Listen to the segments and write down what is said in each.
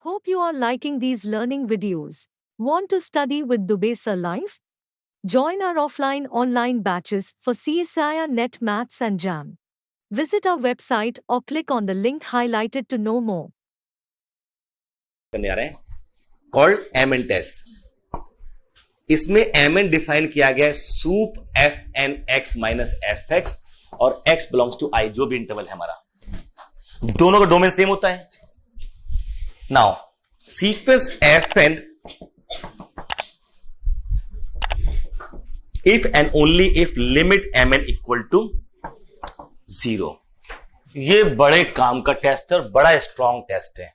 Hope you are liking these learning videos. Want to study with Dubey Sir Live? Join our offline online batches for CSIR Net Maths and JAM. Visit our website or click on the link highlighted to know more. करने आ रहे हैं called MN test. इसमें MN define किया गया है sup f N x minus F x और x belongs to I, जो भी इंटरवल है हमारा, दोनों का डोमेन सेम होता है। Now sequence f n if and only if limit M N equal to 0। ये बड़े काम का टेस्ट है और बड़ा स्ट्रॉन्ग टेस्ट है।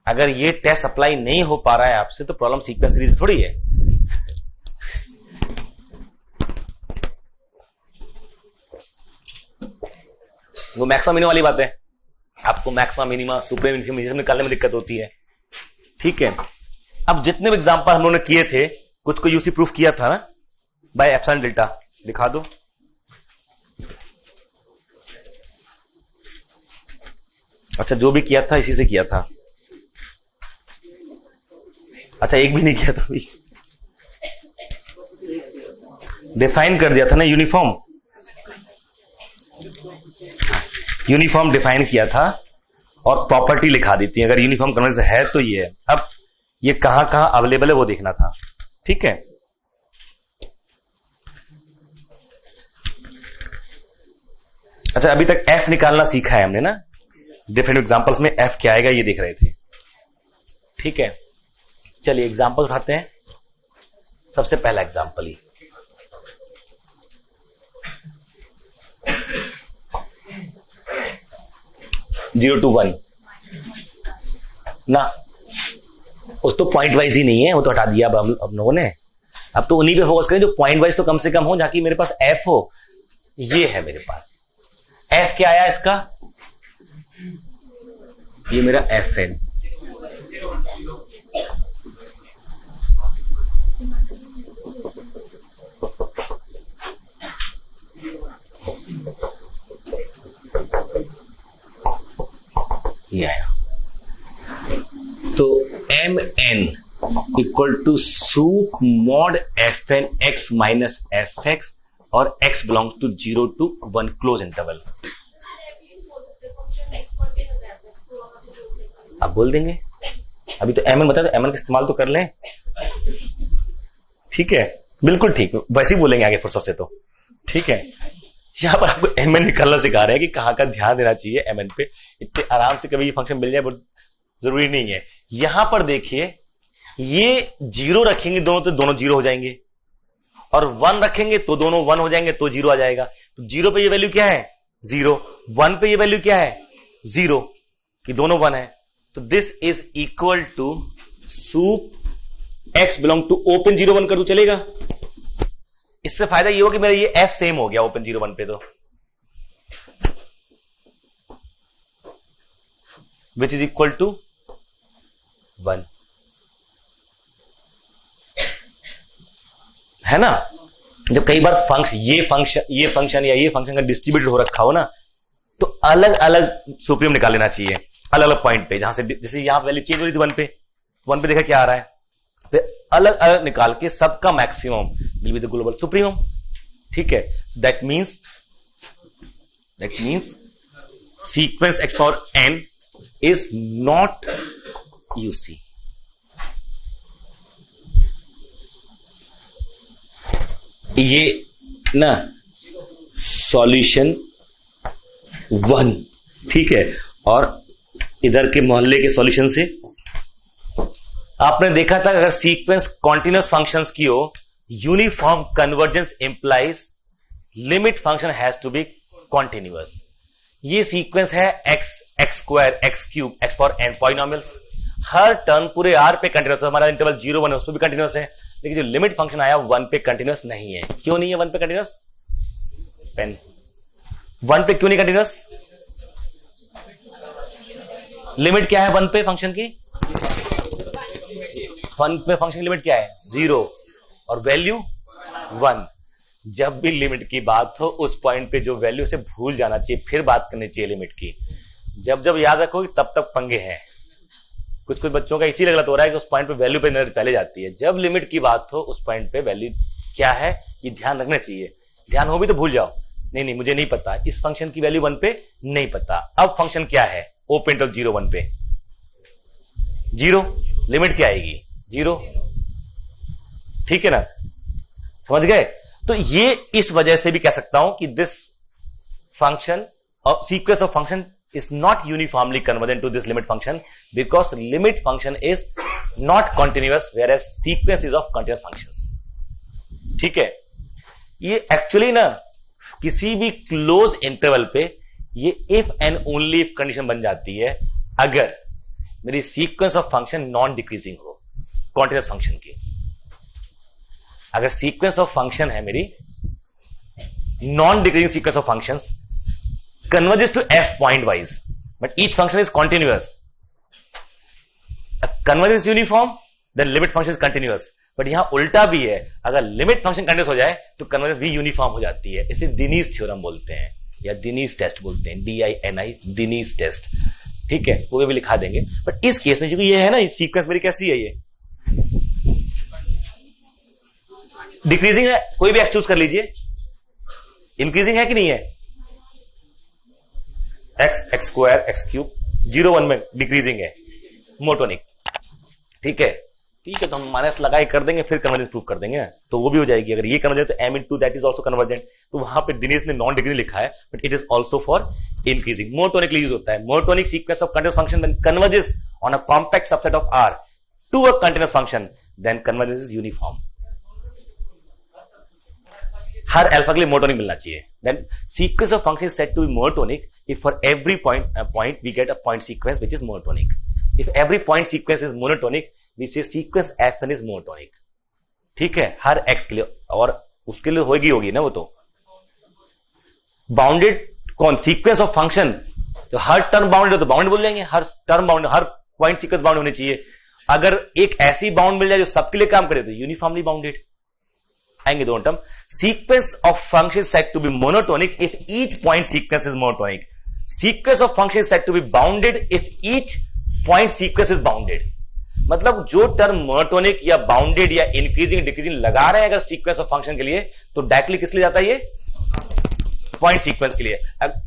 अगर ये टेस्ट अप्लाई नहीं हो पा रहा है आपसे तो प्रॉब्लम सीक्वेंस सीरीज थोड़ी है। वो मैक्सिमम मिनिमम वाली बात है। आपको मैक्सिमम मिनिमम सुप्रीम इन्फिनिटी निकालने में दिक्कत होती है, ठीक है। अब जितने भी एग्जांपल हम लोगों ने किए थे, कुछ को यूसी प्रूफ किया था ना बाय एप्सिलॉन डेल्टा, दिखा दो। अच्छा, जो भी किया था इसी से किया था। अच्छा, एक भी नहीं किया था, डिफाइन कर दिया था ना यूनिफॉर्म। यूनिफॉर्म डिफाइन किया था और प्रॉपर्टी लिखा दी थी। अगर यूनिफॉर्म कन्वर्जेंस है तो ये है। अब ये कहां कहां अवेलेबल है वो देखना था, ठीक है। अच्छा, अभी तक एफ निकालना सीखा है हमने ना, डिफरेंट एग्जांपल्स में एफ क्या आएगा ये देख रहे थे, ठीक है। चलिए एग्जांपल उठाते हैं। सबसे पहला एग्जांपल ही 0 to 1 ना, उस तो पॉइंट वाइज ही नहीं है, वो तो हटा दिया अब लोगों ने। अब तो उन्हीं पे फोकस करें जो पॉइंट वाइज तो कम से कम हो, जाकि मेरे पास एफ हो। ये है मेरे पास एफ, क्या आया इसका, ये मेरा एफ एन। ये आया। तो M N equal to sup mod F N x minus F x और x belongs to 0 to 1 close interval. आप बोल देंगे अभी तो एम एन बताया, तो एम एन का इस्तेमाल तो कर लें, ठीक है। बिल्कुल ठीक, वैसे ही बोलेंगे आगे फुर्सत से, तो ठीक है। यहां पर आपको एम एन निकालना सिखा रहे हैं कि कहां का ध्यान देना चाहिए एम एन पे। इतने आराम से कभी ये फंक्शन मिल जाए बहुत जरूरी नहीं है। यहां पर देखिए, ये 0 रखेंगे दोनों तो दोनों 0 हो जाएंगे, और 1 रखेंगे तो दोनों 1 हो जाएंगे, तो 0 आ जाएगा। तो 0 पे ये वैल्यू क्या है 0, 1 पे ये वैल्यू क्या है 0, कि दोनों 1 है। तो this is equal to sup x belong to open 0 1 कर दो, चलेगा। इससे फायदा ये हो कि मेरा ये एफ सेम हो गया ओपन 0 1 पे, तो विच इज इक्वल टू 1, है ना। जब कई बार ये फंक्शन या ये फंक्शन का डिस्ट्रीब्यूटेड हो रखा हो ना, तो अलग अलग सुप्रीम निकाल लेना चाहिए अलग अलग पॉइंट पे, जहां से जैसे यहां वैल्यू चेंज हो रही थी 1 पे देखा क्या आ रहा है, फिर अलग अलग निकाल के सबका maximum will be the global supremum, ठीक है। That means sequence x power n is not UC. ये ना सॉल्यूशन 1, ठीक है। और इधर के मोहल्ले के सॉल्यूशन से आपने देखा था, अगर सीक्वेंस कॉन्टिन्यूअस फंक्शंस की हो, uniform convergence implies limit function has to be continuous. ये सीक्वेंस है X square X cube X power N polynomials, हर टर्म पूरे आर पे कंटिन्यूअस है। हमारा इंटरवल 0 1 है, उस पर भी कंटिन्यूअस है, लेकिन जो लिमिट फंक्शन आया 1 पे कंटिन्यूअस नहीं है। क्यों नहीं है 1 पे कंटिन्यूअस? पेन 1 पे क्यों नहीं कंटिन्यूअस? लिमिट क्या है 1 पे फंक्शन की? 1 पे फंक्शन की लिमिट क्या है 0 और वैल्यू 1। जब भी लिमिट की बात हो, उस पॉइंट पे जो वैल्यू, से भूल जाना चाहिए, फिर बात करनी चाहिए लिमिट की। जब जब याद रखोगे तब तक पंगे हैं, कुछ कुछ बच्चों का इसीलिए गलत हो रहा है कि उस पॉइंट पे वैल्यू पे नजर पहले जाती है। जब लिमिट की बात हो उस पॉइंट पे वैल्यू क्या है ये ध्यान रखना चाहिए। ध्यान हो भी तो भूल जाओ, नहीं मुझे नहीं पता, इस फंक्शन की वैल्यू 1 पे नहीं पता। अब फंक्शन क्या है, ओपन टू 0 1 पे 0, लिमिट क्या आएगी 0, ठीक है ना, समझ गए। तो ये इस वजह से भी कह सकता हूं कि दिस फंक्शन और sequence of function is not uniformly convergent to this limit function because limit function is not continuous whereas sequence is of continuous functions. ठीक है, ये एक्चुअली ना किसी भी क्लोज इंटरवल पे ये if and only if condition बन जाती है अगर मेरी sequence of function non decreasing हो कॉन्टिन्यूस फंक्शन की। अगर सीक्वेंस ऑफ फंक्शन है मेरी non decreasing sequence of functions converges to f point wise but each function is continuous. A convergence is uniform then limit function is continuous, but यहां उल्टा भी है, अगर लिमिट फंक्शन कंटिन्यूस हो जाए तो कन्वर्जेंस भी यूनिफॉर्म हो जाती है। इसे दिनीज थ्योरम बोलते हैं या दिनीज टेस्ट बोलते हैं, DINI दिनीज टेस्ट, ठीक है, वो भी लिखा देंगे। बट इस केस में क्योंकि ये है ना सीक्वेंस मेरी कैसी है, ये डिक्रीजिंग है, कोई भी एक्स चूज कर लीजिए, इंक्रीजिंग है कि नहीं है, x स्क्वायर x क्यूब 0 1 में डिक्रीजिंग है, मोटोनिक, ठीक है, तो हम माइनस लगाए कर देंगे फिर कन्वर्जेंस प्रूव कर देंगे, तो वो भी हो जाएगी। अगर ये कन्वर्जेंस तो m into that is also convergent, तो वहां पे दिनेश ने नॉन डिक्रीजिंग लिखा है but it is also for increasing. Monotonic use होता है, monotonic sequence of continuous function when converges on a compact subset of R to a continuous function then convergence is uniform. हर alpha के लिए monotonic मिलना चाहिए। Then sequence of function is said to be monotonic if for every point we get a point sequence which is monotonic. If every point sequence is monotonic we say sequence fn is monotonic, ठीक है, हर x के लिए, और उसके लिए होगी ना वो तो बाउंडेड कौन सीक्वेंस ऑफ फंक्शन, तो हर टर्म बाउंडेड हो तो बाउंडेड बोल देंगे, हर टर्म बाउंडेड, हर पॉइंट सीक्वेंस बाउंड होनी चाहिए। अगर एक ऐसी बाउंड मिल जाए जो सबके लिए काम करे तो यूनिफॉर्मली बाउंडेड आएंगे दोनों term. Sequence of function set to be monotonic if each point sequence is monotonic. Sequence of function set to be bounded if each point sequence is bounded. मतलब जो टर्म मोनोटोनिक या bounded या increasing decreasing लगा रहे हैं अगर sequence of function के लिए तो डायरेक्टली किस लिए जाता है, ये पॉइंट सीक्वेंस के लिए।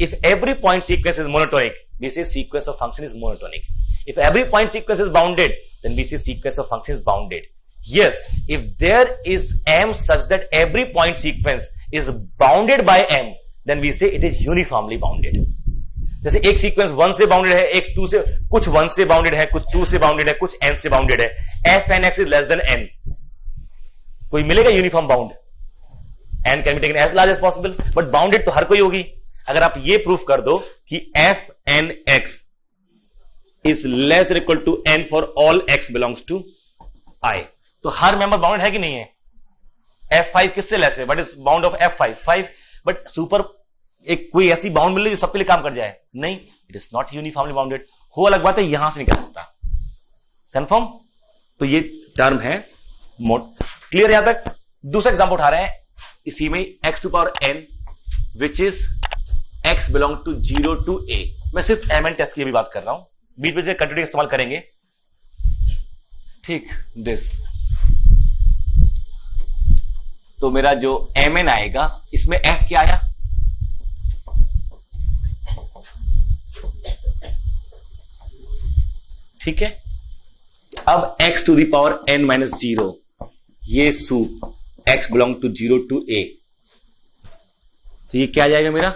If every point sequence is monotonic this is sequence of function is monotonic. If every point sequence is bounded then this is sequence of function is bounded. Yes, if there is m such that every point sequence is bounded by m, then we say it is uniformly bounded. जैसे एक sequence 1 से bounded है, एक 2 से, कुछ 1 से bounded है, कुछ 2 से बाउंडेड है, कुछ n से बाउंडेड है, f n x is less than n, कोई मिलेगा uniform bound, n can be taken as large as possible, but bounded तो हर कोई होगी। अगर आप ये प्रूफ कर दो कि f n x is less than equal to n for all x belongs to I, तो हर मेंबर बाउंडेड है कि नहीं है। F5 किससे लेस है, but is bound of F5, but super एक कोई ऐसी बाउंड मिल रही जो सबके लिए काम कर जाए, नहीं, it is not uniformly bounded. हो अलग बात है, यहां से नहीं कर सकता, कंफर्म। तो ये टर्म है क्लियर यहां तक। दूसरा एग्जांपल उठा रहे हैं इसी में x to power n which is x belong to 0 to a। मैं सिर्फ mn टेस्ट की भी बात कर रहा हूं, बीच बीच में कंटिन्यूटी इस्तेमाल करेंगे, ठीक। दिस तो मेरा जो mn आएगा इसमें f क्या आया, ठीक है। अब x to the power n minus 0 ये sup x belong to 0 to a, तो ये क्या आ जाएगा मेरा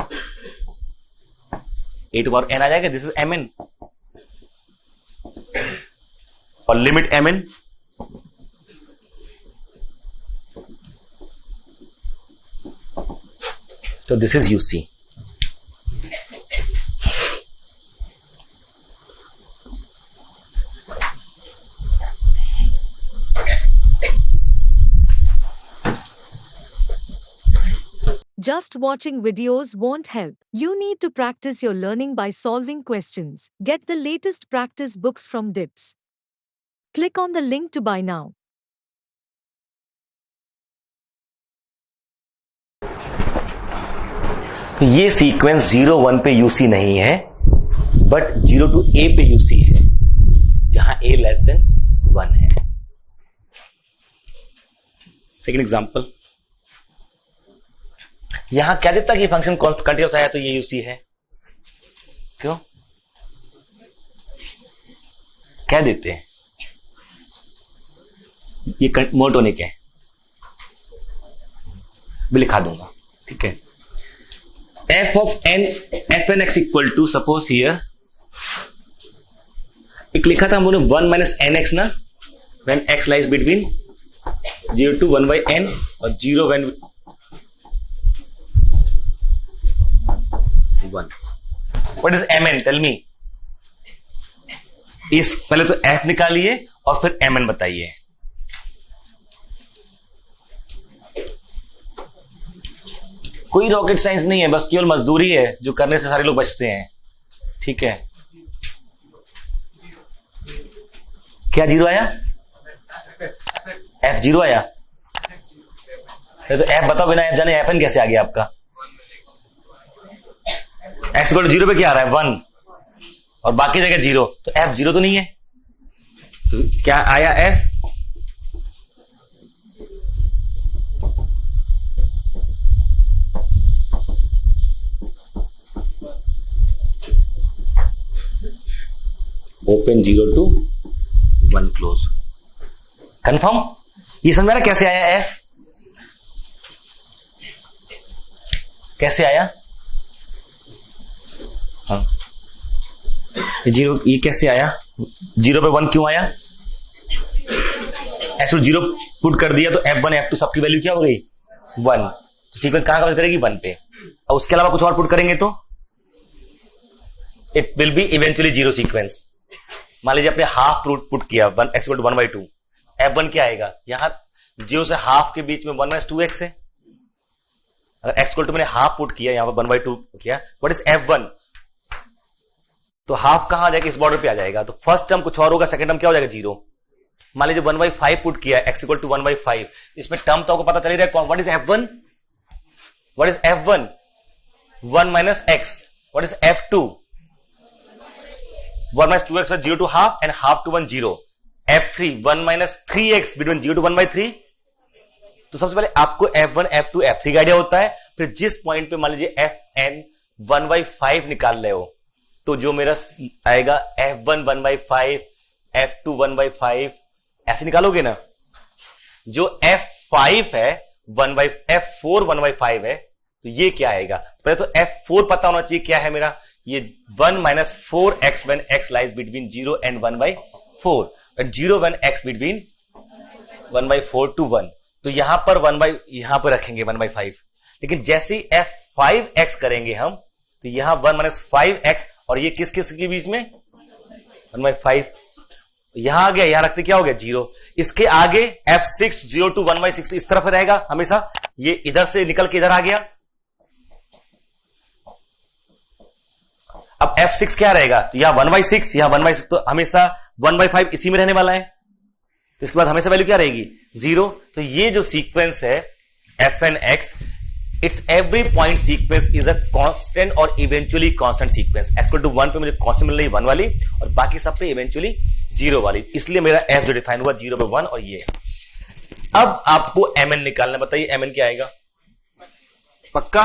a टू पावर n आ जाएगा। दिस इज mn और लिमिट mn तो this is UC। Just watching videos won't help. You need to practice your learning by solving questions. Get the latest practice books from DIPS. Click on the link to buy now. तो ये sequence 0 1 पे UC नहीं है but 0 to a पे UC है, जहां a less than 1 है। Second example, यहां क्या देता कि फंक्शन कंटीन्यूअस आया तो ये यूसी है, क्यों क्या देते हैं, ये मोनोटोनिक है, मैं लिखा दूंगा, ठीक है। f of n f n x equal to, suppose here एक लिखा था हम लोगों ने 1 माइनस एन एक्स ना, when x lies between 0 to 1 by n और 0 when 1। What is mn? Tell me। इस पहले तो f निकालिए और फिर mn बताइए। कोई रॉकेट साइंस नहीं है, बस केवल मजदूरी है जो करने से सारे लोग बचते हैं, ठीक है। क्या जीरो आया? f जीरो आया, तो f बताओ, बिना f जाने fn कैसे आ गया आपका? x इक्वल टू जीरो पे क्या आ रहा है? 1 और बाकी जगह जीरो, तो f जीरो तो नहीं है, तो क्या आया f? Open 0 to 1 close. Confirm? ये समझ रहा कैसे आया f? कैसे आया? हाँ, जीरो, ये कैसे आया? 0 पे 1 क्यों आया? x 0 पुट कर दिया तो f1 f2 सबकी वैल्यू क्या हो गई? 1। तो सीक्वेंस कहां कवर करेगी? 1 पे। और उसके अलावा कुछ और पुट करेंगे तो it will be eventually zero sequence. मान लीजिए आपने हाफ पुट किया, 1 x 1 by 2, f1 क्या आएगा? यहां 0 से हाफ के बीच में 1 minus 2x है। अगर x को मैंने हाफ पुट किया, यहां पर 1 by 2 किया, व्हाट इज f1? तो हाफ कहां आ जाएगा? इस बॉर्डर पे आ जाएगा। तो फर्स्ट टर्म कुछ और होगा, सेकंड टर्म क्या हो जाएगा? 0। मान लीजिए 1 by 5 पुट किया, x इक्वल टू 1 by 5, इसमें टर्म तो आपको पता चल ही रहा है, what is f1? What is f1? 1 minus x। What is f2? 1 minus 2x was 0 to half and half to 1 0। f3 1 minus 3x between 0 to 1 by 3। तो सबसे पहले आपको f1 f2 f3 का आइडिया होता है, फिर जिस पॉइंट पे मान लीजिए fn 1 by 5 निकाल रहे हो, तो जो मेरा आएगा f1 1 by 5, f2 1 by 5, ऐसे निकालोगे ना। जो f5 है f4 1 by 5 है, तो ये क्या आएगा? पहले तो f4 पता होना चाहिए क्या है मेरा, ये 1 minus 4x when x lies between 0 and 1 by 4, and 0 when x between 1 by 4 to 1। तो यहां पर 1 by, यहां पर रखेंगे 1 by 5, लेकिन जैसे ही f5x करेंगे हम, तो यहां 1 minus 5x, और ये किस किस के बीच में? 1 by 5। यहां आ गया, यहां रखते क्या हो गया? 0। इसके आगे f6 0 to 1 by 6 इस तरफ रहेगा हमेशा, ये इधर से निकल के इधर आ गया। अब f6 क्या रहेगा? तो यहां 1 by 6, यहां 1 by 6, तो हमेशा 1 by 5 इसी में रहने वाला है, तो इसके बाद हमेशा वैल्यू क्या रहेगी? 0। तो ये जो सीक्वेंस है fnx, it's every point sequence is a constant और इवेंचुअली कांस्टेंट सीक्वेंस। x = 1 पे मुझे कांस्टेंट मिल रही 1 वाली, और बाकी सब पे इवेंचुअली 0 वाली, इसलिए मेरा f जो डिफाइन हुआ 0 पे 1 और ये। अब आपको mn निकालना, बताइए mn क्या आएगा? पक्का?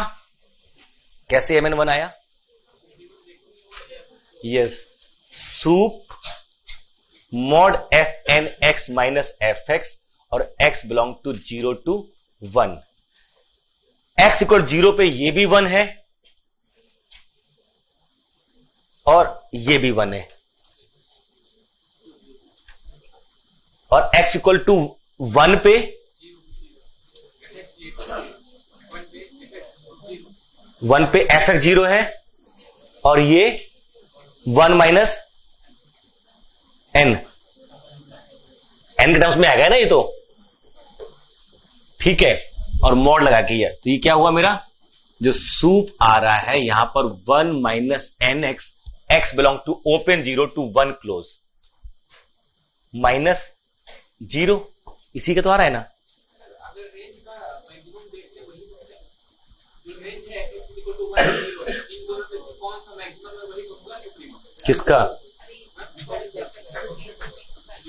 कैसे mn 1 आया? Yes, sup mod fn x minus fx और x belong to 0 to 1। x equal 0 पे ये भी 1 है और ये भी 1 है, और x इक्वल टू 1 पे fx 0 है, और ये 1 minus n के टर्म्स में आ गया ना ये, तो ठीक है। और मॉड लगा के, तो ये क्या हुआ मेरा? जो सूप आ रहा है यहां पर 1 minus nx, x belong to open 0 to 1 close, minus 0, इसी का तो आ रहा है ना। किसका?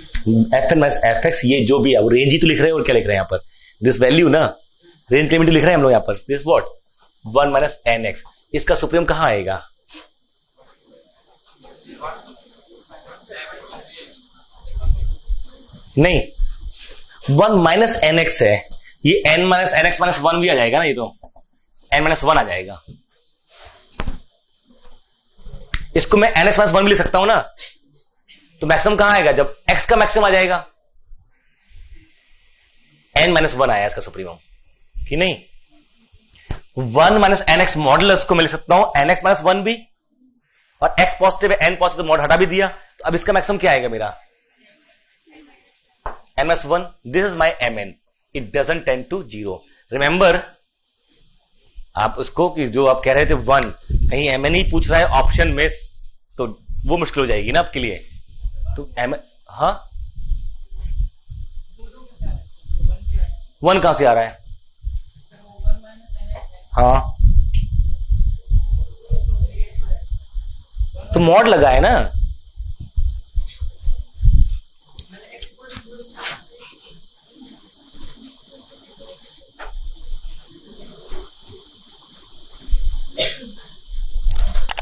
F n minus F x, ये जो भी है वो रेंज ही तो लिख रहे हैं, और क्या लिख रहे हैं यहाँ पर, दिस वैल्यू ना, रेंज लिमिट लिख रहे हैं हम लोग यहाँ पर, this what 1 minus n x, इसका सुप्रीम कहां आएगा, नहीं 1 माइनस एन एक्स है, ये n minus n x minus 1 भी आ जाएगा ना, ये तो एन माइनस 1 आ जाएगा, इसको मैं एन एक्स माइनस 1 भी लिख सकता हूं ना, तो मैक्सिमम कहां आएगा, जब एक्स का मैक्सिमम आ जाएगा, एन माइनस 1 आया इसका सुप्रीमम कि नहीं, 1 माइनस एन एक्स मॉडुलस को मैं लिख सकता हूं एन एक्स माइनस 1 भी, और एक्स पॉजिटिव है, एन पॉजिटिव, मॉड हटा भी दिया, तो अब इसका मैक्सिमम क्या आएगा मेरा, n minus 1, this is my m n, it doesn't tend to 0, remember आप उसको कि जो आप कह रहे थे 1, कहीं एम एन ही पूछ रहा है ऑप्शन में, तो वो मुश्किल हो जाएगी ना आपके लिए, तो एम, हाँ 1 कहां से आ रहा है, हाँ तो मॉड लगा है ना,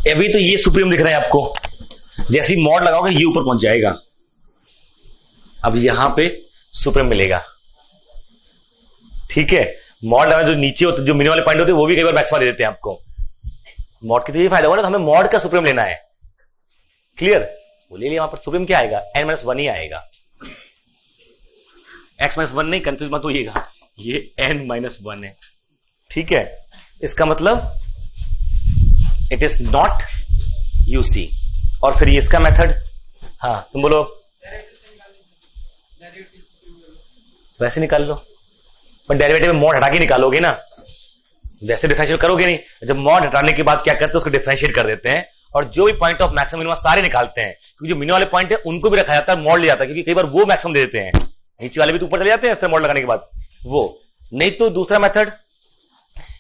अभी तो ये सुप्रीम लिख रहे हैं आपको, जैसे ही मॉड लगाओगे ये ऊपर पहुंच जाएगा, अब यहां पे सुप्रीम मिलेगा, ठीक है, मॉड लगाना जो नीचे होते, जो मिनिमम वाले पॉइंट होते हैं वो भी कई बार मैक्सिमा दे देते हैं आपको, मॉड की तो ये फायदा होगा ना, तो हमें मॉड का सुप्रीम लेना है, क्लियर, वो ले लिया, वहां पर सुप्रीम क्या आएगा, एन माइनस 1 ही आएगा, एक्स माइनस 1 नहीं, कंफ्यूज मत होइएगा, ये एन माइनस 1 है, ठीक है, इसका मतलब इट इज नॉट यूसी, और फिर इसका मेथड, हाँ तुम बोलो, वैसे निकाल लो, पर डेरिवेटिव में मॉड हटा के निकालोगे ना, वैसे डिफरेंशिएट करोगे नहीं, जब मॉड हटाने के बाद क्या करते हैं उसको डिफरेंशिएट कर देते हैं, और जो भी पॉइंट ऑफ मैक्सिमम मिनिमम सारे निकालते हैं, क्योंकि जो मिनिमम वाले पॉइंट है उनको भी रखा जाता है, मॉड ले जाता है, क्योंकि कई बार वो मैक्सिमम दे देते हैं, नीचे वाले भी तो ऊपर चले जाते हैं इस तरह मॉड लगाने के बाद, वो नहीं तो दूसरा मेथड,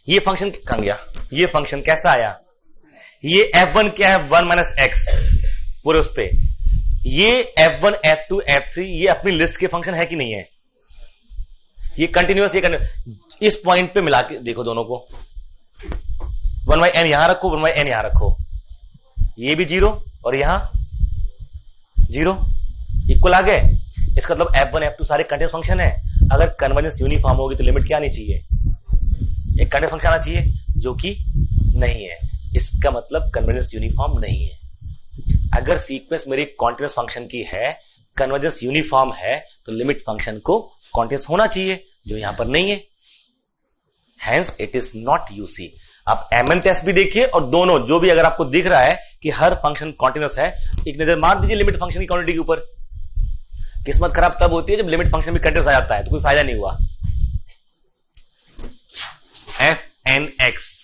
ये फंक्शन कहां गया, ये फंक्शन कैसा आया, ये f1 क्या है, 1 माइनस एक्स पूरे उस पे, ये f1 f2 f3 ये अपनी लिस्ट के फंक्शन है कि नहीं है, ये कंटिन्यूअस, ये कंटिन्यूअस, इस पॉइंट पे मिला के देखो दोनों को, 1 बाई एन यहां रखो, 1 बाई एन यहां रखो, ये भी 0 और यहां 0, इक्वल आ गए, इसका मतलब f1 f2 सारे कंटिन्यूअस फंक्शन है, अगर कन्वर्जेंस यूनिफॉर्म होगी तो लिमिट क्या आनी चाहिए, एक कंटिन्यूअस फंक्शन आना चाहिए, जो कि नहीं है, इसका मतलब कन्वर्जेंस यूनिफॉर्म नहीं है, अगर सीक्वेंस मेरी कॉन्टिन्यूअस फंक्शन की है, कन्वर्जेंस यूनिफॉर्म है, तो लिमिट फंक्शन को कॉन्टिन्यूअस होना चाहिए, जो यहां पर नहीं है, hence it is not UC. आप एमएन टेस्ट भी देखिए, और दोनों जो भी अगर आपको दिख रहा है कि हर फंक्शन कॉन्टिन्यूअस है, एक नजर मार दीजिए लिमिट फंक्शन की क्वांटिटी के ऊपर, किस्मत खराब तब होती है जब लिमिट फंक्शन भी कंटिन्यूअस आ जाता है, तो कोई फायदा नहीं हुआ। F N x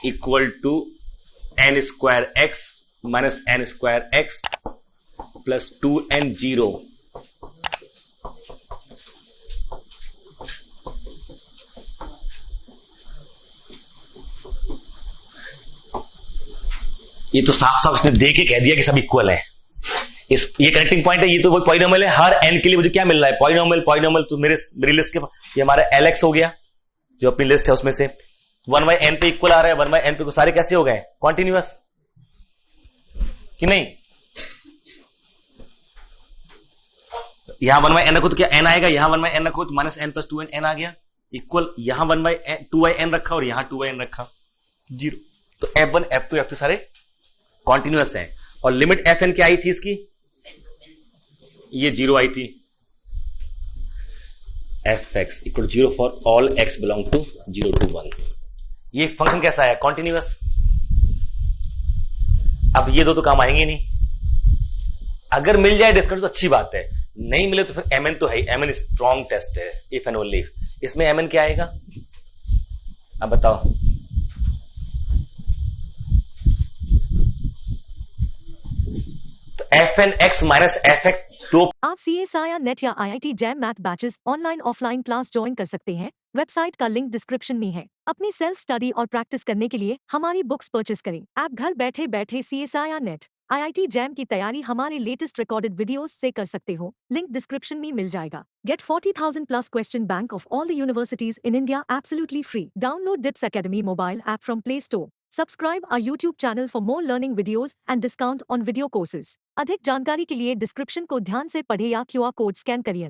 equal to n square x minus n square x plus 2n0 ये तो साफ साफ उसने दे के कह दिया कि सब इक्वल है, ये कनेक्टिंग पॉइंट है, ये तो वो पॉलिनोमियल है, हर n के लिए मुझे क्या मिल रहा है, पॉलिनोमियल तो मेरी लिस्ट के ये हमारा lx हो गया जो अपनी लिस्ट है उसमें से 1/n पे इक्वल आ रहा है, 1/n पे को सारे कैसे हो गए कॉन्टिन्यूअस कि नहीं, यहां 1/n रखो तो क्या n आएगा, यहां 1/n रखो तो माइनस n प्लस 2n आ गया इक्वल, यहां 2/n रखा और यहां 2/n रखा 0, तो f1 f2 f3 सारे कॉन्टिन्यूअस हैं, और लिमिट fn क्या आई थी इसकी, ये 0 आई थी, fx equal 0 for all x belong to 0 to 1, ये फंक्शन कैसा है कॉन्टिन्यूअस। अब ये दो तो काम आएंगे नहीं, अगर मिल जाए डिस्कस तो अच्छी बात है, नहीं मिले तो फिर mn तो है, mn स्ट्रॉन्ग टेस्ट है, इफ एंड ओनली इफ, इसमें mn क्या आएगा अब बताओ, तो fn x माइनस fx दो। आप CSIR नेट या IIT jam math batches online offline class join कर सकते हैं, वेबसाइट का लिंक डिस्क्रिप्शन में है। अपनी सेल्फ स्टडी और प्रैक्टिस करने के लिए हमारी बुक्स परचेस करें। आप घर बैठे बैठे CSIR नेट IIT जैम की तैयारी हमारे लेटेस्ट रिकॉर्डेड वीडियोस से कर सकते हो, लिंक डिस्क्रिप्शन में मिल जाएगा। Get 40,000 plus question bank of all the universities in India absolutely free. Download DIPS Academy mobile app from Play Store. Subscribe our YouTube channel for more learning videos and discount on video courses. अधिक जानकारी के लिए description को ध्यान से पढ़े या QR code scan करिए।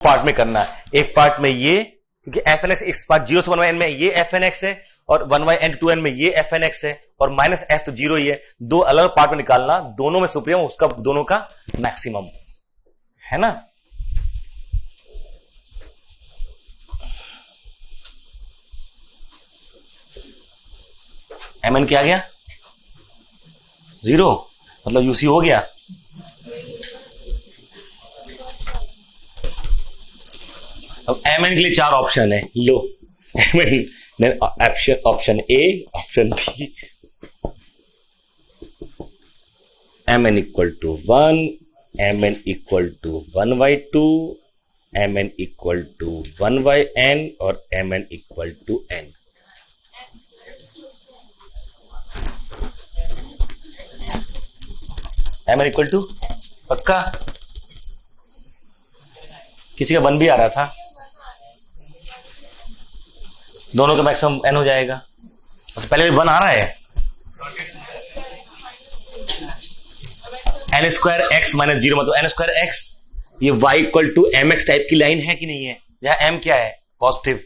पार्ट में करना है, एक पार्ट में ये, क्योंकि एफ एन एक्स इस पार्ट 0 से 1/n में ये एफ एन एक्स है और 1/n 2n में ये एफ एन एक्स है और माइनस एफ तो 0 ही है। दो अलग पार्ट में निकालना, दोनों में सुप्रीम उसका दोनों का मैक्सिमम है ना। एम एन क्या गया 0, मतलब यूसी हो गया। अब एम एन के लिए 4 ऑप्शन है, लो M N option A, option B, M N equal to 1, M N equal to 1/2, M N equal to 1/n और M N equal to n। M N equal to पक्का, किसी का 1 भी आ रहा था, दोनों का मैक्सिमम n हो जाएगा। तो पहले भी 1 आ रहा है, n स्क्वायर एक्स माइनस 0 मतलब n स्क्वायर एक्स। ये y equal to m x type की लाइन है कि नहीं है, जहां m क्या है पॉजिटिव,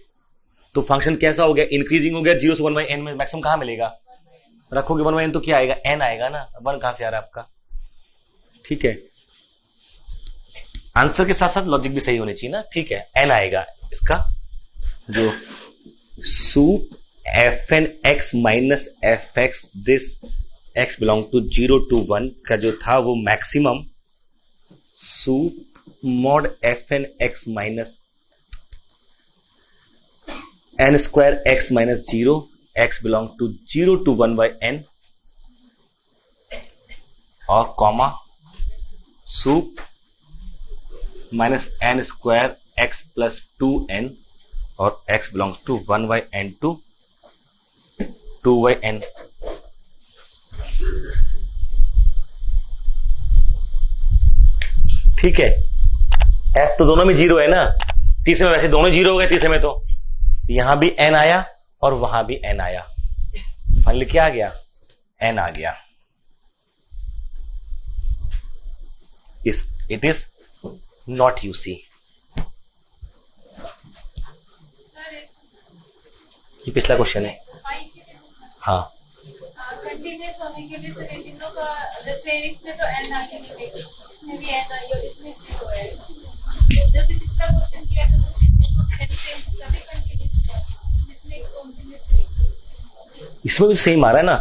तो फंक्शन कैसा हो गया, इंक्रीजिंग हो गया। 0 से 1/n में मैक्सिमम कहां मिलेगा, रखोगे 1/n तो क्या आएगा, n आएगा ना। 1 कहां से आ रहा है आपका, ठीक है। आंसर के साथ साथ लॉजिक भी सही होनी चाहिए ना, ठीक है। n आएगा इसका, जो sup f N x minus F x this x belong to 0 to 1 का जो था वो maximum sup mod F N x minus n square x minus 0 x belong to 0 to 1/n और comma sup minus n square x plus 2n और x belongs to 1/n to 2/n। ठीक है, f तो दोनों में 0 है ना, तीसरे में वैसे दोनों 0 हो गए, तीसरे में तो यहां भी n आया और वहां भी n आया, फाइनली क्या आ गया, n आ गया। It is not UC. ये पिछला क्वेश्चन है, हाँ। कंटिन्यूअस होने के लिए सर तीनों का जैसे इसमें तो n आ गया, इसमें भी n आई और इसमें 0 है। जैसे पिछला क्वेश्चन किया था तो सेम सभी कंटिन्यूअस था, इसमें कंटिन्यूअस इसमें भी सेम आ रहा है ना,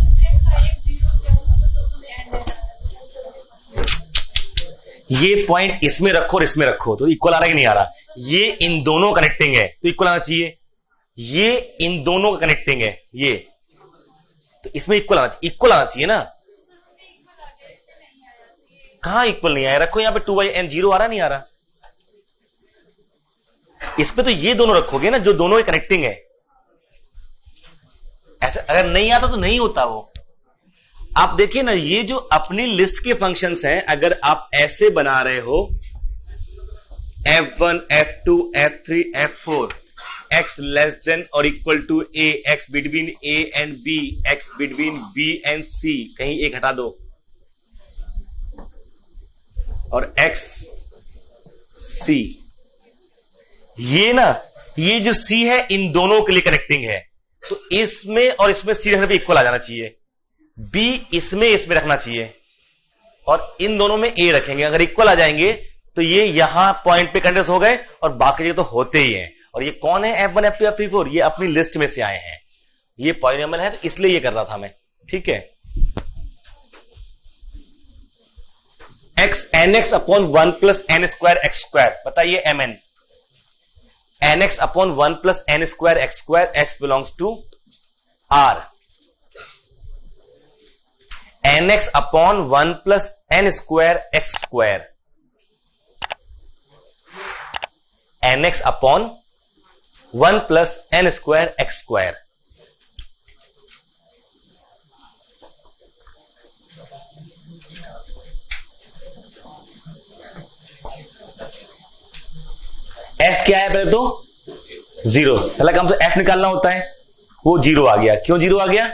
सेम था, एक 0 क्या तो हमें n है। ये पॉइंट इसमें रखो और इसमें रखो तो इक्वल आ रहा है कि नहीं आ रहा, ये इन दोनों कनेक्टिंग है तो इक्वल आना चाहिए, ये इन दोनों का कनेक्टिंग है ये, तो इसमें इक्वल आना चाहिए ना। कहां इक्वल नहीं आया, रखो यहां पे 2/n 0 आ रहा नहीं आ रहा, इसमें तो ये दोनों रखोगे ना जो दोनों के कनेक्टिंग है। ऐसा अगर नहीं आता तो नहीं होता वो। आप देखिए ना, ये जो अपनी लिस्ट के फंक्शंस हैं, अगर आप ऐसे बना रहे हो f1 f2 f3 f4 x less than और equal to a, x between a and b, x between b and c, कहीं एक हटा दो, और x c, ये ना ये जो c है इन दोनों के लिए कनेक्टिंग है, तो इसमें और इसमें c रखने पे इक्वल आ जाना चाहिए, b इसमें रखना चाहिए और इन दोनों में a रखेंगे। अगर इक्वल आ जाएंगे तो ये यहां पॉइंट पे कंडेंस हो गए और बाकी ये तो होते ही हैं। और ये कौन है, f1 f2 f3 f4, ये अपनी लिस्ट में से आए हैं, ये पॉलिनोमियल है तो इसलिए ये कर रहा था मैं, ठीक है। x nx upon 1 plus n square x square, बताइए mn, nx upon 1 plus n square x square, x belongs to r, nx upon 1 plus n square x square, nx upon 1 plus n square x square. F क्या है पहले तो 0, पहला काम तो F निकालना होता है, वो 0 आ गया। क्यों 0 आ गया?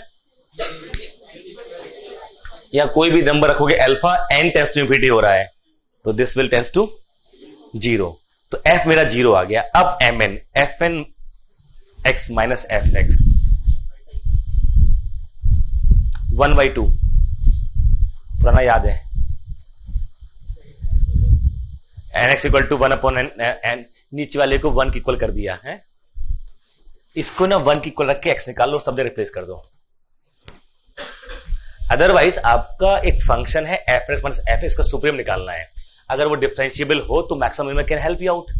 या कोई भी नंबर रखोगे alpha n tends to infinity हो रहा है तो दिस विल टेंस टू 0, तो f मेरा 0 आ गया। अब mn fn x minus fx 1/2 पुराना याद है, nx इक्वल टू 1/n, नीचे वाले को 1 की इक्वल कर दिया है, इसको ना 1 की इक्वल रख के x निकाल लो, सब जगह रिप्लेस कर दो। अदरवाइज आपका एक फंक्शन है एफ एक्स माइनस एफ, इसका सुप्रीम निकालना है, अगर वो डिफरेंशिएबल हो तो maximum minimum can help you out.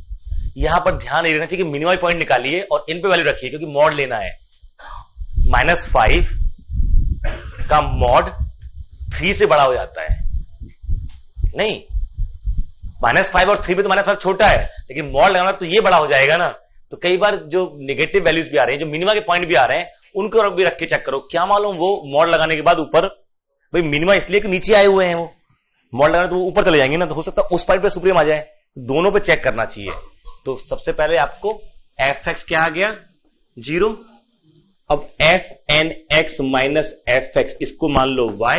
यहां पर ध्यान ये रखना चाहिए कि मिनिमम पॉइंट निकालिए और इन पे वैल्यू रखिए, क्योंकि मॉड लेना है। -5 का मॉड 3 से बड़ा हो जाता है, नहीं -5 और 3 पे तो -5 छोटा है, लेकिन मॉड लगाना तो ये बड़ा हो जाएगा ना। तो कई बार जो नेगेटिव वैल्यूज भी आ रहे हैं, जो मिनिमा के पॉइंट भी आ रहे हैं, उनको भी रख के चेक करो, क्या मालूम वो मॉड लगाने के बाद ऊपर, भाई मिनिमा इसलिए कि नीचे आए हुए हैं, वो मॉड लगाना तो वो ऊपर चले जाएंगे ना, तो हो सकता है उस पॉइंट पे सुप्रीम आ जाए, दोनों पे चेक करना चाहिए। तो सबसे पहले आपको एफ एक्स क्या आ गया 0, अब f N x minus F x इसको मान लो y,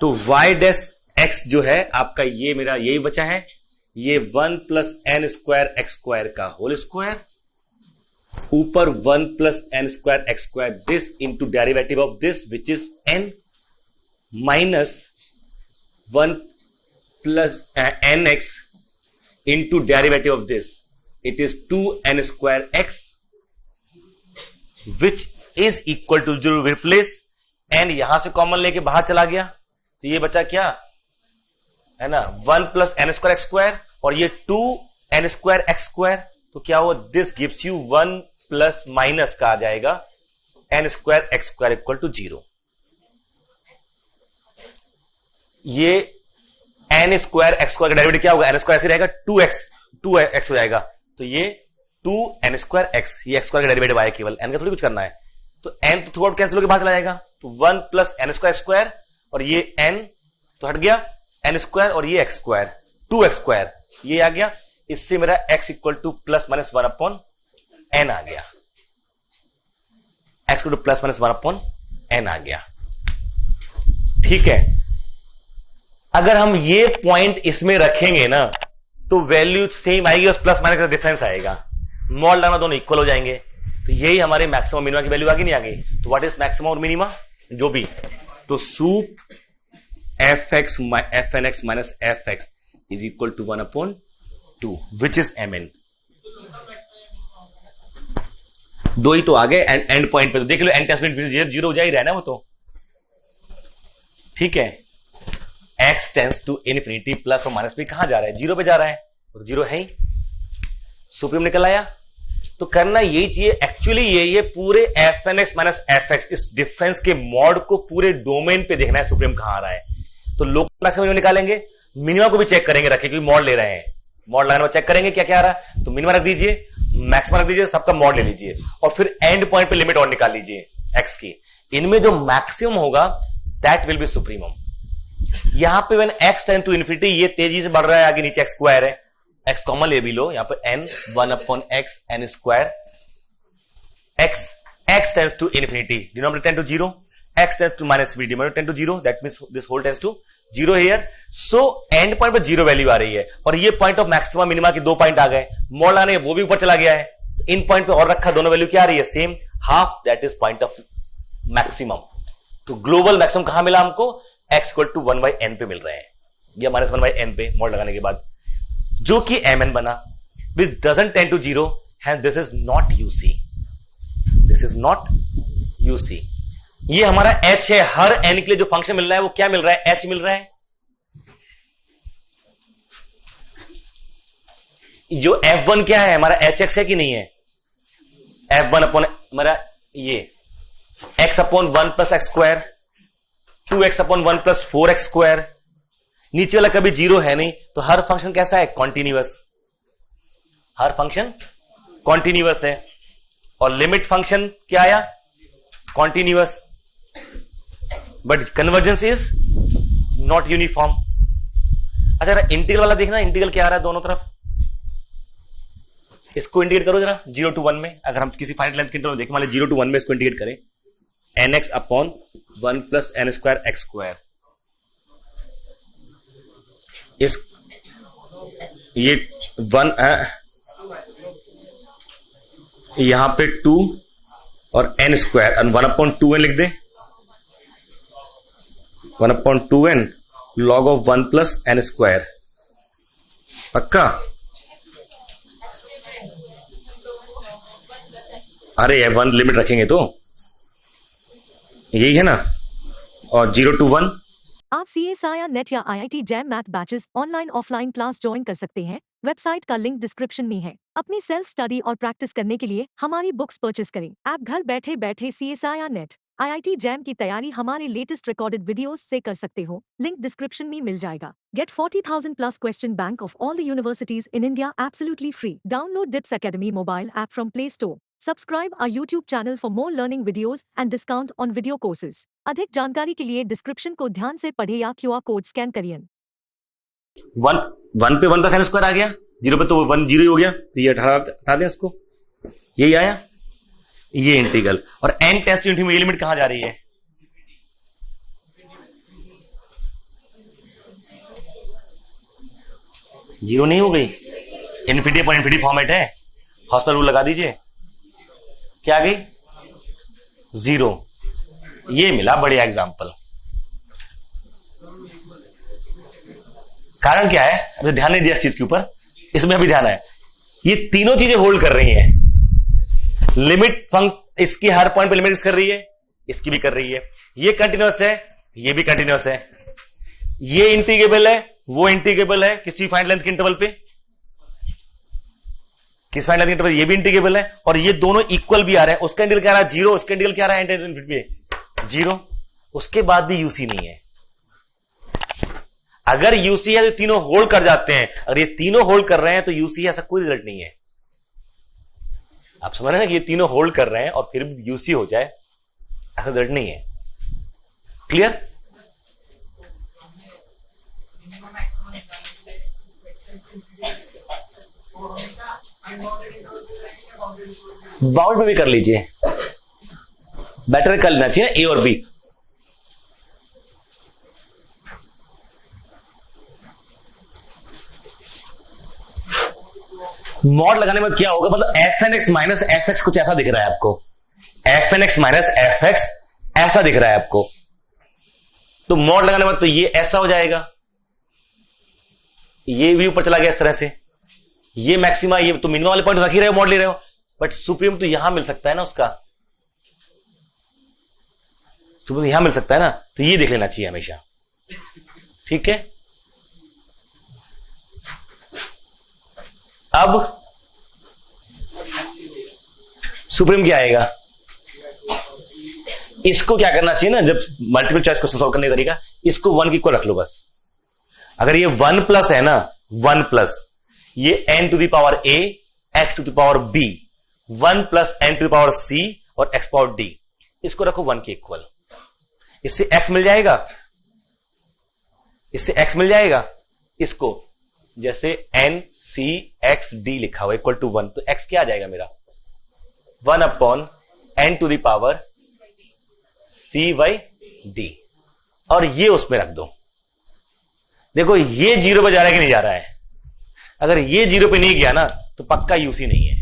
तो y डैश x जो है आपका ये मेरा यही बचा है, ये 1 plus n square x square का होल स्क्वायर, ऊपर 1 plus n square x square this into derivative of this which is n minus 1 plus n x into derivative of this, it is 2n square x which is equal to 0, replace n यहां से common लेके बाहर चला गया, तो ये बचा क्या है ना 1 plus n square x square और ये 2n स्क्वायर एक्स स्क्वायर, तो क्या हो this gives you 1 plus minus का आ जाएगा n square x square equal to 0। ये n स्क्वायर एक्स स्क्वायर का डेरिवेटिव क्या होगा, n स्क्वायर ऐसे रहेगा 2x हो जाएगा, तो ये 2n स्क्वायर एक्स, ये एक्स स्क्वायर का डेरिवेटिव आया, केवल n का थोड़ी कुछ करना है, तो n तो थ्रू आउट कैंसिल होकर बाहर चला जाएगा, तो 1 प्लस एन स्क्वायर स्क्वायर और ये n तो हट गया n स्क्वायर और ये एक्स स्क्वायर 2x स्क्वायर ये आ गया, इससे मेरा x equal two plus minus 1 upon n आ गया, x equal two plus minus 1 upon n आ गया। ठीक है, अगर हम ये पॉइंट इसमें रखेंगे ना तो वैल्यू सेम आएगी, और प्लस माइनस का डिफरेंस आएगा, मॉड लगाना दोनों इक्वल हो जाएंगे, तो यही हमारे मैक्सिमम मिनिमा की वैल्यू आगे नहीं आ गई। तो व्हाट इज मैक्सिमम और मिनिमा जो भी, तो sup f N x minus F x is equal to 1/2 which is m n. दो ही तो आ गए एंड पॉइंट पे, तो देख लो एन टेस्ट 0 हो जा ही रहा है ना वो तो। ठीक है, x tends to infinity plus और माइनस भी कहां जा रहा है 0 पे जा रहा है, तो 0 है ही, सुप्रीम निकल आया। तो करना यही चाहिए एक्चुअली, ये पूरे f N x minus F x इस डिफरेंस के मॉड को पूरे डोमेन पे देखना है सुप्रीम कहां आ रहा है, तो लोकल मैक्सिमम निकालेंगे, मिनिमम को भी चेक करेंगे रखे, क्योंकि मॉड ले रहे हैं, मॉड लगाने में चेक करेंगे क्या क्या आ रहा है, तो मिनिमम रख दीजिए, मैक्सिमम रख दीजिए, सबका मॉड ले लीजिए, और फिर एंड पॉइंट पे लिमिट और निकाल लीजिए एक्स की, इनमें जो मैक्सिमम होगा दैट विल बी सुप्रीमम। यहां पे when x tend to infinity ये तेजी से बढ़ रहा है, आगे नीचे एक्स स्क्वायर है, एक्स कॉमन ले भी लो, यहां पे n 1/x n स्क्वायर x tends to infinity, denominator tend to 0, x tends to minus v, denominator tend to 0, that means this whole tends to 0 here. So end point पे 0 value आ रही है, और ये पॉइंट ऑफ मैक्सिमम मिनिमा के 2 point आ गए, mod लाने वो भी ऊपर चला गया है, तो इन पॉइंट पे और रखा, दोनों वैल्यू क्या आ रही है same, half, that is point of maximum. तो ग्लोबल मैक्सिमम कहां मिला हमको, x इक्वल टू 1/n पे मिल रहे हैं, या -1/n पे मॉड लगाने के बाद, जो कि mn बना, which doesn't tend to 0, and this is not UC, this is not UC। ये हमारा h है, हर n के लिए जो फंक्शन मिल रहा है वो क्या मिल रहा है, h मिल रहा है। जो f1 क्या है हमारा hx है कि नहीं है, f1 अपॉन हमारा ये x upon 1 plus x square, 2x upon 1 plus 4x square, नीचे वाला कभी 0 है नहीं, तो हर फंक्शन कैसा है, कॉन्टिन्यूअस, हर फंक्शन कॉन्टिन्यूअस है, और लिमिट फंक्शन क्या आया, continuous. But convergence is not uniform. अच्छा इंटीग्रल वाला देखना, इंटीग्रल क्या आ रहा है दोनों तरफ, इसको इंटीग्रेट करो जरा 0 to 1 में। अगर हम किसी फाइनाइट लेंथ के इंटरवल देखें, मान लीजिए 0 to 1 में इसको इंटीग्रेट करें, nx upon 1 plus n square x square, इस ये 1 यहां पे 2 और n स्क्वायर, 1/2n लिख दे, 1/2n log of 1 plus n square. पक्का? अरे ये 1 लिमिट रखेंगे तो यही है ना, और 0 to 1। आप CSIR नेट या IIT jam math batches online offline class join कर सकते हैं। वेबसाइट का लिंक डिस्क्रिप्शन में है। अपनी सेल्फ स्टडी और प्रैक्टिस करने के लिए हमारी बुक्स परचेस करें। आप घर बैठे बैठे CSIR नेट IIT जैम की तैयारी हमारे लेटेस्ट रिकॉर्डेड वीडियोस से कर सकते हो। लिंक डिस्क्रिप्शन में मिल जाएगा। Get 40,000 plus question bank of all the universities in India absolutely free. Download DIPS Academy mobile app from Play Store. Subscribe our YouTube channel for more learning videos and discount on video courses. अधिक जानकारी के लिए description को ध्यान से पढ़े या QR code scan करिए। 1 पे 1 का साइन स्क्वायर आ गया, 0 पे तो 1 0 ही हो गया, तो ये हटा दें इसको, यही आया ये इंटीग्रल। और n टेस्ट यूनिट में ये लिमिट कहां जा रही है, जीरो नहीं हो गई, इन्फिनिटी अपॉन इन्फिनिटी फॉर्मेट है, हॉस्पिटल रूल लगा दीजिए, क्या आ गई 0। ये मिला बढ़िया एग्जाम्पल। कारण क्या है, अभी ध्यान नहीं दिया इस चीज के ऊपर, इसमें अभी ध्यान है, ये तीनों चीजें होल्ड कर रही हैं। लिमिट फंक्शन इसकी हर पॉइंट पे लिमिट कर रही है, इसकी भी कर रही है, ये कंटिन्यूअस है, ये भी कंटिन्यूअस है, ये इंटीग्रेबल है, वो इंटीग्रेबल है किसी फाइनाइट लेंथ के इंटरवल पे, किस फाइनाइट लेंथ के इंटरवल ये भी इंटीग्रेबल है, और ये दोनों इक्वल भी आ रहे हैं। उसका इंटीग्रल क्या आ रहा है 0, उसका इंटीग्रल क्या आ रहा है इंटीग्रल 0, उसके बाद भी यूसी नहीं है। अगर यूसी है तो तीनों होल्ड कर जाते हैं, अगर ये तीनों होल्ड कर रहे हैं तो यूसी ऐसा कोई रिजल्ट नहीं है। आप समझ रहे हैं कि ये तीनों होल्ड कर रहे हैं और फिर भी यूसी हो जाए, ऐसा रिजल्ट नहीं है। क्लियर? बाउंड पे भी कर लीजिए, बेटर कर लेना चाहिए ए और बी। मॉड लगाने में क्या होगा, मतलब fnx माइनस fx कुछ ऐसा दिख रहा है आपको, fnx माइनस fx ऐसा दिख रहा है आपको, तो मॉड लगाने में तो ये ऐसा हो जाएगा, ये भी ऊपर चला गया इस तरह से, ये मैक्सिमा, ये तो मिनिमम वाले पॉइंट रख ही रहे हो, मॉड ले रहे हो, बट सुप्रीम तो यहां मिल सकता है ना, उसका सुप्रीम यहां मिल सकता है ना, तो ये देख लेना चाहिए हमेशा। ठीक है, अब सुप्रीम क्या आएगा, इसको क्या करना चाहिए ना, जब मल्टीपल चॉइस को सॉल्व करने का तरीका, इसको 1 की इक्वल रख लो बस। अगर ये 1 प्लस है ना, 1 प्लस ये n to the power a x to the power b, 1 plus n to the power c और x पावर d, इसको रखो 1 के इक्वल। इससे x मिल जाएगा, इससे x मिल जाएगा, इसको जैसे n c x d लिखा हुआ इक्वल टू 1, तो x क्या आ जाएगा मेरा 1 upon n to the power c by d, और ये उसमें रख दो। देखो ये 0 पे जा रहा है कि नहीं जा रहा है, अगर ये 0 पे नहीं गया ना तो पक्का यूसी नहीं है,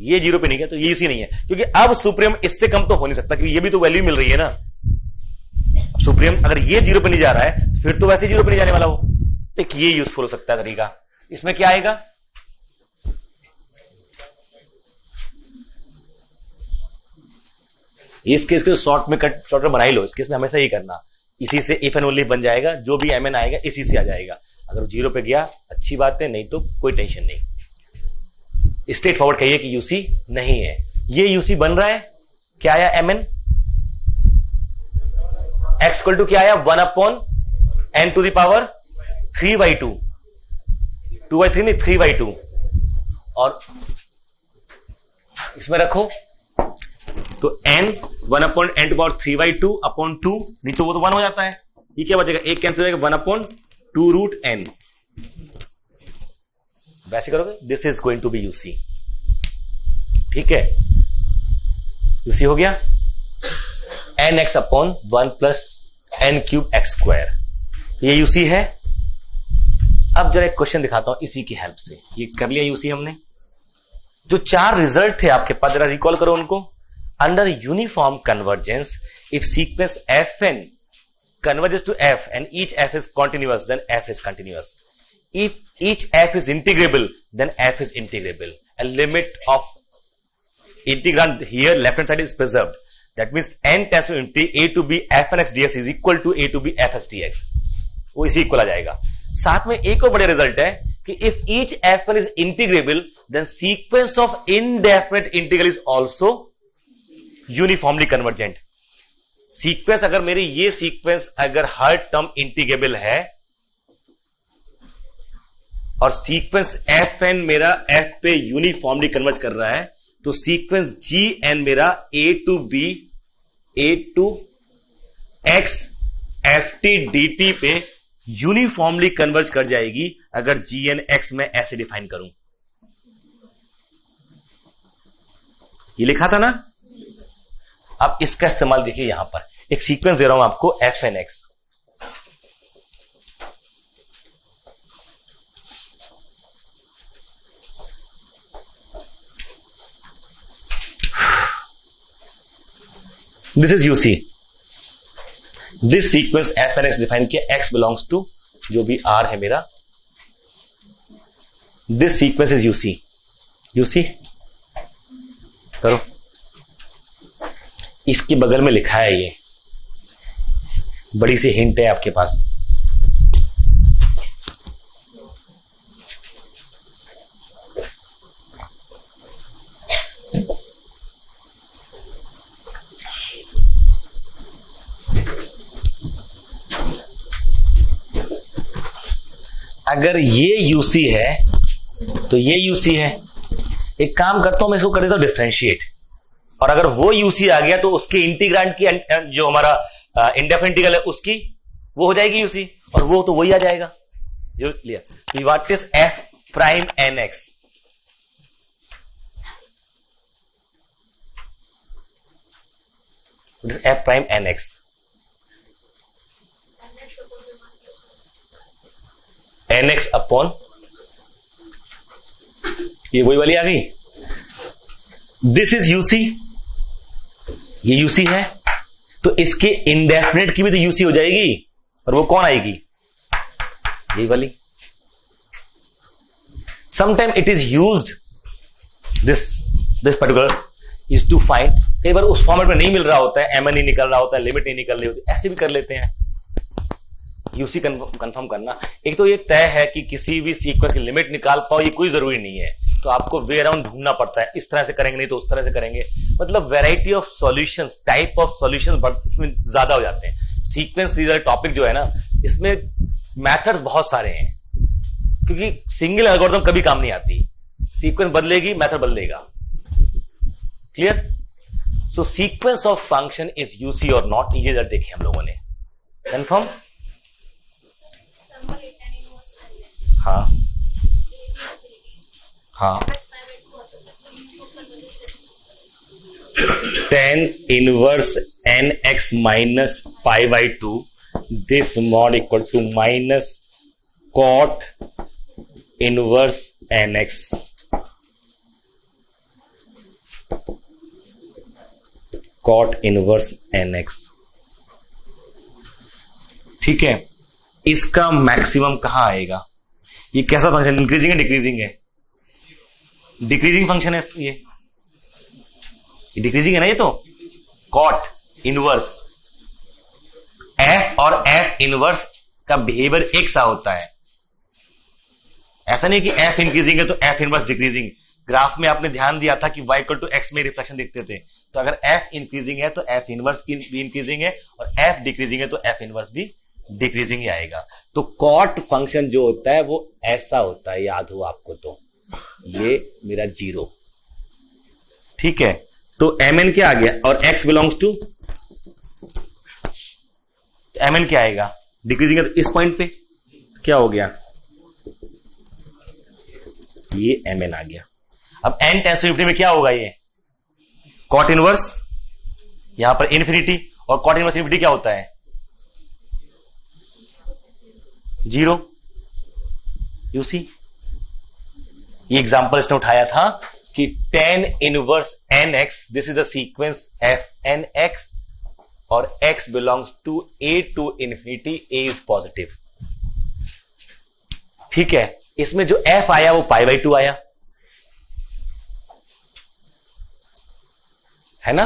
ये 0 पे नहीं गया तो ये यूसी नहीं है, क्योंकि अब सुप्रीम इससे कम तो हो नहीं सकता, क्योंकि ये भी तो वैल्यू मिल रही है ना। सुप्रीम अगर ये 0 पे नहीं जा रहा है फिर तो वैसे 0 पे नहीं जाने वाला वो, एक ये यूजफुल हो सकता है तरीका। इसमें क्या आएगा, इस केस के शॉर्ट में बना ही लो, इस केस में हमेशा ही करना, इसी से इफ एंड ओनली बन जाएगा, जो भी mn आएगा इसी से आ जाएगा। अगर 0 पे गया अच्छी बात है, नहीं तो कोई टेंशन नहीं, स्ट्रेट फॉरवर्ड कहिए कि यूसी नहीं है। ये यूसी बन रहा है, क्या आया mn, x इक्वल टू क्या आया 1 upon n to the power 3/2, 2/3 नहीं 3/2, और इसमें रखो तो n 1/n⁴ 3/2 नीचे वो तो 1 हो जाता है, ये क्या बचेगा, एक कैंसिल हो जाएगा, 1/2√n। वैसे करोगे, this is going to be UC. ठीक है, यूसी हो गया, nx/1 + n³ x², ये यूसी है। अब जरा एक क्वेश्चन दिखाता हूं इसी की हेल्प से, ये कर लिया यूसी हमने। जो 4 रिजल्ट थे आपके पास, जरा रिकॉल करो उनको। Under uniform convergence, if sequence fn converges to f and each f is continuous, then f is continuous. If each f is integrable, then f is integrable. A limit of integrand here left hand side is preserved. That means n tends to infinity, a to b fn x dx is equal to a to b fx dx. वो इसी equal आ जाएगा। साथ में एक और बड़ा result है कि if each f1 is integrable, then sequence of indefinite integral is also uniformly convergent. Sequence अगर मेरी ये सीक्वेंस अगर हर टर्म इंटीग्रेबल है और सीक्वेंस fn मेरा f पे यूनिफॉर्मली कन्वर्ज कर रहा है, तो सीक्वेंस gn मेरा a to b a to x ft dt पे यूनिफॉर्मली कन्वर्ज कर जाएगी अगर gn x में ऐसे डिफाइन करूं। ये लिखा था ना, अब इसका इस्तेमाल देखिए, यहां पर एक सीक्वेंस दे रहा हूं आपको fn x, this is UC. This sequence fn x define किया, x बिलोंग्स टू जो भी r है मेरा, this sequence is UC. UC करो, इसके बगल में लिखा है, ये बड़ी सी हिंट है आपके पास। अगर ये यूसी है तो ये यूसी है। एक काम करता हूं मैं, इसको कर देता हूं डिफरेंशिएट, और अगर वो यूसी आ गया तो उसके इंटीग्रांड की जो हमारा इंडेफिनिट इंटीग्रल है उसकी वो हो जाएगी यूसी, और वो तो वही आ जाएगा जो लिया। What is f prime nx? f prime nx nx upon, ये वही वाली आ गई, दिस इज यूसी, ये यूसी है, तो इसके इंडेफिनिट की भी तो यूसी हो जाएगी, और वो कौन आएगी, यही वाली। Sometime it is used this particular is to find, कई बार उस फॉर्मेट में नहीं मिल रहा होता है, एमएन नहीं निकल रहा होता है, लिमिट नहीं निकल रही होती, ऐसे भी कर लेते हैं। यूसी कंफर्म करना, एक तो ये तय है कि किसी भी सीक्वेंस की लिमिट निकाल पाओ, ये कोई जरूरी नहीं है, तो आपको वे अराउंड ढूंढना पड़ता है, इस तरह से करेंगे नहीं तो उस तरह से करेंगे, मतलब variety of solutions, type of solutions इसमें ज्यादा हो जाते हैं। सीक्वेंस रीजन टॉपिक जो है ना, इसमें मैथड्स बहुत सारे हैं, क्योंकि सिंगल एल्गोरिथम कभी काम नहीं आती, सीक्वेंस बदलेगी मैथड बदलेगा। Clear? So sequence of function is UC और नॉट, ये जरा देखिए हम लोगों ने, कंफर्म? हाँ हाँ, tan inverse nx minus π/2 this mod equal to minus cot inverse nx, cot inverse nx। ठीक है, इसका मैक्सिमम कहां आएगा? ये कैसा फंक्शन, इंक्रीजिंग है डिक्रीजिंग है? डिक्रीजिंग फंक्शन है ये डिक्रीजिंग है ना, ये तो कॉट इनवर्स f और f इनवर्स का बिहेवियर एक सा होता है, ऐसा नहीं कि f इंक्रीजिंग है तो f इनवर्स डिक्रीजिंग। ग्राफ में आपने ध्यान दिया था कि y इक्वल टू x में रिफ्लेक्शन दिखते थे, तो अगर f इंक्रीजिंग है तो f इनवर्स भी इंक्रीजिंग है, और f डिक्रीजिंग है तो f इनवर्स भी डिक्रीजिंग ही आएगा। तो कॉट फंक्शन जो होता है वो ऐसा होता है, याद हो आपको तो, ये मेरा 0। ठीक है, तो mn क्या आ गया, और x बिलोंग्स टू mn क्या आएगा, डिक्रीजिंग है, तो इस पॉइंट पे क्या हो गया, ये mn आ गया। अब n टेंस टू इंफिनिटी में क्या होगा, ये कॉट इनवर्स, यहां पर इंफिनिटी, और कॉट इनवर्स इंफिनिटी क्या होता है, 0। यू सी, ये एग्जांपल इसने उठाया था कि tan inverse nx, this is the sequence fnx, और x belongs to a to infinity, a is positive. ठीक है, इसमें जो f आया वो π/2 आया, है ना,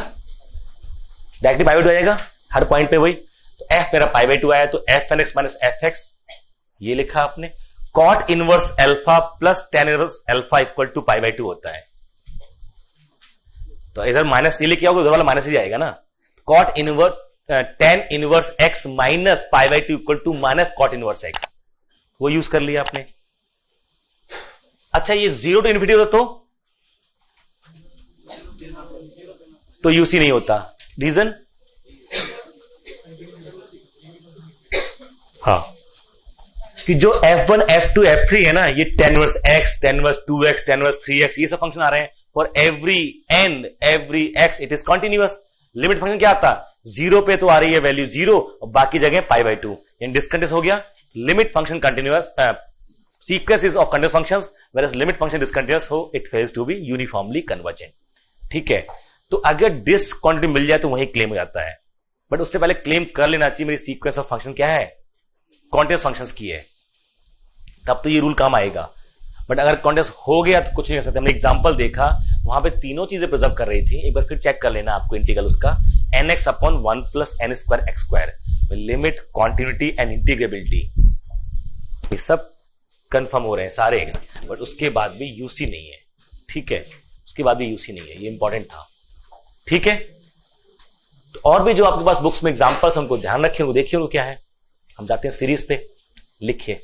डायरेक्टली π/2 आएगा हर पॉइंट पे वही। तो f मेरा π/2 आया, तो fnx माइनस fx ये लिखा आपने। Cot inverse alpha plus tan inverse alpha equal to π/2 होता है, तो इधर माइनस ये लेके आओगे, उधर वाला माइनस ही आएगा ना। Cot inverse tan inverse x minus π/2 equal to minus cot inverse x, वो यूज कर लिया आपने। अच्छा, ये 0 टू इन्फिनिटी होता तो यूसी नहीं होता, रीजन, हाँ, कि जो f1 f2 f3 है ना, ये tan inverse x, tan inverse 2x, tan inverse 3x, ये सब फंक्शन आ रहे हैं। For every n every x it is continuous. Limit function क्या आता, 0 पे तो आ रही है वैल्यू 0, और बाकी जगह π/2, यानी डिसकंटिन्यूअस हो गया। Limit function continuous, sequence is of continuous functions, whereas limit function discontinuous हो, it fails to be uniformly convergent. ठीक है, तो अगर डिसकंटिन्यूटी मिल जाए तो वही क्लेम हो जाता है, बट उससे पहले क्लेम कर लेना चाहिए मेरी सीक्वेंस ऑफ फंक्शन क्या है, कॉन्टिन्यूअस फंक्शंस की है, तब तो ये रूल काम आएगा। बट अगर कॉन्टिन्यूअस हो गया तो कुछ नहीं कर सकते। हमने एग्जांपल देखा, वहां पे तीनों चीजें प्रिजर्व कर रही थी, एक बार फिर चेक कर लेना आपको इंटीग्रल उसका, nx अपॉन 1 प्लस n स्क्वायर x square, limit, continuity and integrability, ये सब कंफर्म हो रहे हैं सारे, बट उसके बाद भी यूसी नहीं है। ठीक है, उसके बाद भी यूसी नहीं है, ये इंपॉर्टेंट था। ठीक है, तो और भी जो आपके पास बुक्स में एग्जांपल्स, उनको ध्यान रखिए, उनको देखिए उनको क्या है। हम जाते हैं सीरीज पे, लिखिए।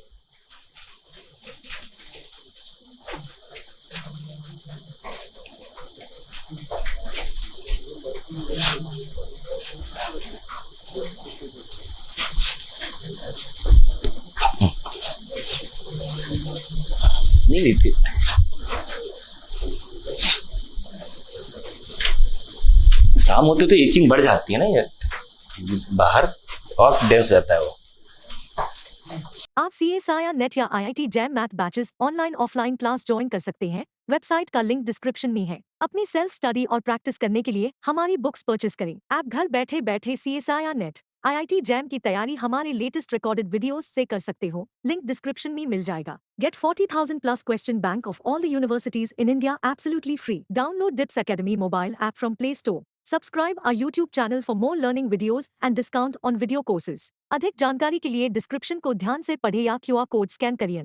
नहीं लिखिए, शाम होते तो एचिंग बढ़ जाती है ना, ये बाहर और डेंस रहता है वो। आप CSIR नेट या IIT jam math batches online offline class join कर सकते हैं। वेबसाइट का लिंक डिस्क्रिप्शन में है। अपनी सेल्फ स्टडी और प्रैक्टिस करने के लिए हमारी बुक्स परचेस करें। आप घर बैठे बैठे CSIR नेट IIT जैम की तैयारी हमारे लेटेस्ट रिकॉर्डेड वीडियोस से कर सकते हो। लिंक डिस्क्रिप्शन में मिल जाएगा। Get 40,000 plus question bank of all the universities in India absolutely free. Download DIPS Academy mobile app from Play Store. Subscribe our YouTube channel for more learning videos and discount on video courses. अधिक जानकारी के लिए description को ध्यान से पढ़ें या QR code scan करिए।